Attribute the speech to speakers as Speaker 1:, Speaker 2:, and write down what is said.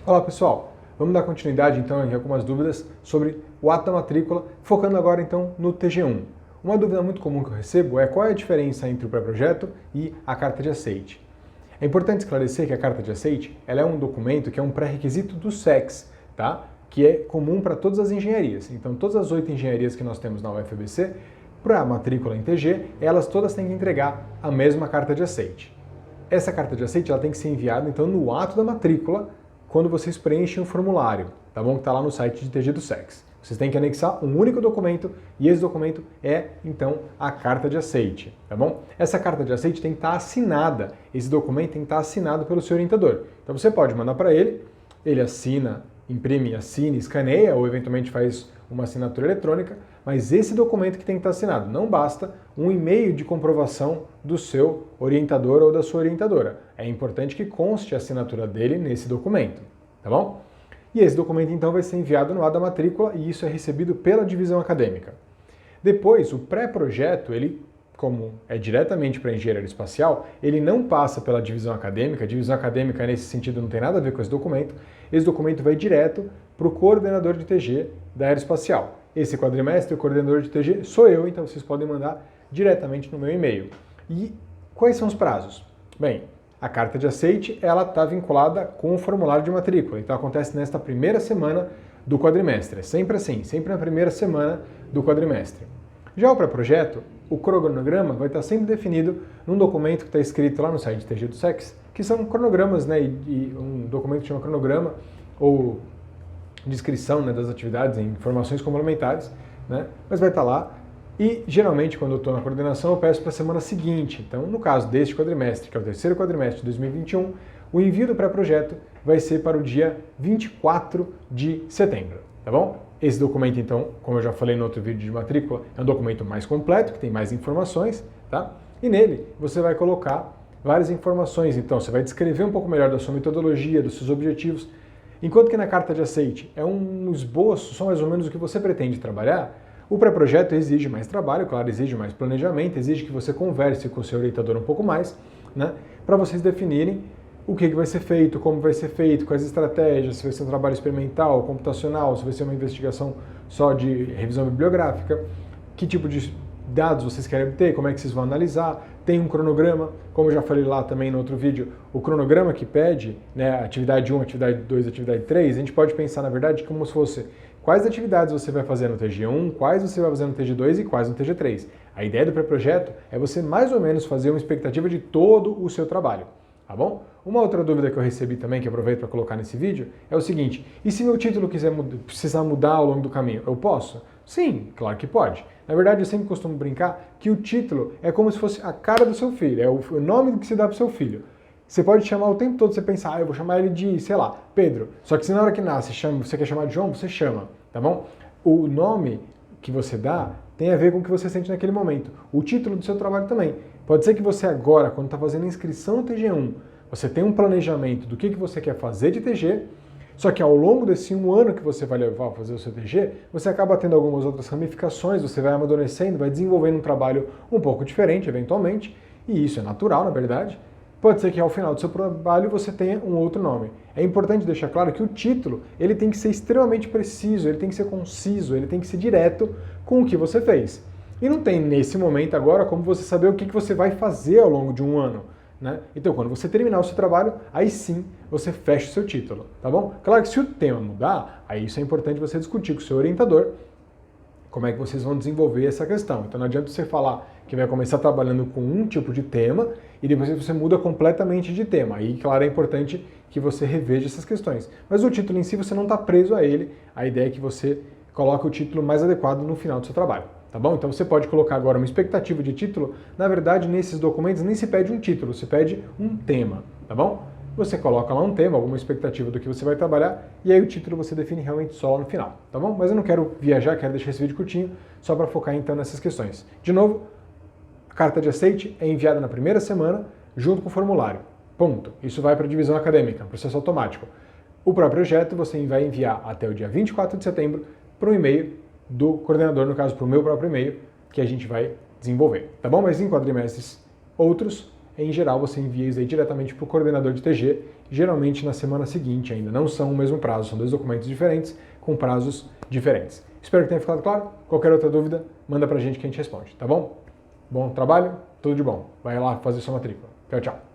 Speaker 1: Olá pessoal, vamos dar continuidade então em algumas dúvidas sobre o ato da matrícula, focando agora então no TG1. Uma dúvida muito comum que eu recebo é qual é a diferença entre o pré-projeto e a carta de aceite. É importante esclarecer que a carta de aceite ela é um documento que é um pré-requisito do SEX, tá? Que é comum para todas as engenharias. Então todas as 8 engenharias que nós temos na UFABC, para a matrícula em TG, elas todas têm que entregar a mesma carta de aceite. Essa carta de aceite ela tem que ser enviada então no ato da matrícula, quando vocês preenchem o formulário, tá bom? Que está lá no site de TG do SEX. Vocês têm que anexar um único documento e esse documento é, então, a carta de aceite, tá bom? Essa carta de aceite tem que estar assinada, esse documento tem que estar assinado pelo seu orientador. Então você pode mandar para ele, ele assina, imprime, assina, escaneia ou eventualmente faz uma assinatura eletrônica, mas esse documento que tem que estar assinado. Não basta um e-mail de comprovação do seu orientador ou da sua orientadora. É importante que conste a assinatura dele nesse documento, tá bom? E esse documento então vai ser enviado no ato da matrícula e isso é recebido pela divisão acadêmica. Depois, o pré-projeto, ele, como é diretamente para a engenharia aeroespacial, ele não passa pela divisão acadêmica. A divisão acadêmica, nesse sentido, não tem nada a ver com esse documento. Esse documento vai direto para o coordenador de TG da aeroespacial. Esse quadrimestre, o coordenador de TG, sou eu, então vocês podem mandar diretamente no meu e-mail. E quais são os prazos? Bem, a carta de aceite ela está vinculada com o formulário de matrícula, então acontece nesta primeira semana do quadrimestre. É sempre assim, sempre na primeira semana do quadrimestre. Já o pré-projeto, o cronograma vai estar sempre definido num documento que está escrito lá no site de TG do SEX, que são cronogramas, né? E um documento que chama cronograma ou descrição, né, das atividades em informações complementares, né? Mas vai estar lá. E geralmente quando eu estou na coordenação eu peço para a semana seguinte. Então no caso deste quadrimestre, que é o terceiro quadrimestre de 2021, o envio do pré-projeto vai ser para o dia 24 de setembro, tá bom? Esse documento então, como eu já falei no outro vídeo de matrícula, é um documento mais completo, que tem mais informações, tá? E nele você vai colocar várias informações, então você vai descrever um pouco melhor da sua metodologia, dos seus objetivos. Enquanto que na carta de aceite é um esboço, só mais ou menos o que você pretende trabalhar, o pré-projeto exige mais trabalho, claro, exige mais planejamento, exige que você converse com o seu orientador um pouco mais, né, para vocês definirem o que vai ser feito, como vai ser feito, quais estratégias, se vai ser um trabalho experimental, computacional, se vai ser uma investigação só de revisão bibliográfica, que tipo de dados vocês querem obter, como é que vocês vão analisar, tem um cronograma, como eu já falei lá também no outro vídeo, o cronograma que pede, né, atividade 1, atividade 2, atividade 3, a gente pode pensar, na verdade, como se fosse quais atividades você vai fazer no TG1, quais você vai fazer no TG2 e quais no TG3. A ideia do pré-projeto é você mais ou menos fazer uma expectativa de todo o seu trabalho, tá bom? Uma outra dúvida que eu recebi também, que aproveito para colocar nesse vídeo, é o seguinte: e se meu título precisar mudar ao longo do caminho, eu posso? Sim, claro que pode. Na verdade, eu sempre costumo brincar que o título é como se fosse a cara do seu filho, é o nome que se dá para o seu filho. Você pode chamar o tempo todo, você pensar, eu vou chamar ele de, sei lá, Pedro. Só que se na hora que nasce você quer chamar de João, você chama, tá bom? O nome que você dá tem a ver com o que você sente naquele momento. O título do seu trabalho também. Pode ser que você agora, quando está fazendo a inscrição no TG1, você tem um planejamento do que você quer fazer de TG, só que ao longo desse um ano que você vai levar a fazer o seu TG, você acaba tendo algumas outras ramificações, você vai amadurecendo, vai desenvolvendo um trabalho um pouco diferente, eventualmente, e isso é natural, na verdade. Pode ser que ao final do seu trabalho você tenha um outro nome. É importante deixar claro que o título ele tem que ser extremamente preciso, ele tem que ser conciso, ele tem que ser direto com o que você fez. E não tem nesse momento agora como você saber o que você vai fazer ao longo de um ano, né? Então quando você terminar o seu trabalho, aí sim você fecha o seu título, tá bom? Claro que se o tema mudar, aí isso é importante você discutir com o seu orientador, como é que vocês vão desenvolver essa questão. Então não adianta você falar que vai começar trabalhando com um tipo de tema e depois você muda completamente de tema. Aí, claro, é importante que você reveja essas questões. Mas o título em si você não está preso a ele, a ideia é que você coloque o título mais adequado no final do seu trabalho, tá bom? Então você pode colocar agora uma expectativa de título. Na verdade, nesses documentos nem se pede um título, se pede um tema, tá bom? Você coloca lá um tema, alguma expectativa do que você vai trabalhar, e aí o título você define realmente só lá no final, tá bom? Mas eu não quero viajar, quero deixar esse vídeo curtinho, só para focar então nessas questões. De novo, a carta de aceite é enviada na primeira semana, junto com o formulário. Ponto. Isso vai para a divisão acadêmica, processo automático. O próprio projeto você vai enviar até o dia 24 de setembro para o e-mail do coordenador, no caso para o meu próprio e-mail, que a gente vai desenvolver, tá bom? Mas em quadrimestres outros, em geral, você envia isso aí diretamente para o coordenador de TG geralmente na semana seguinte ainda. Não são o mesmo prazo, são 2 documentos diferentes com prazos diferentes. Espero que tenha ficado claro. Qualquer outra dúvida, manda pra gente que a gente responde, tá bom? Bom trabalho, tudo de bom. Vai lá fazer sua matrícula. Tchau, tchau.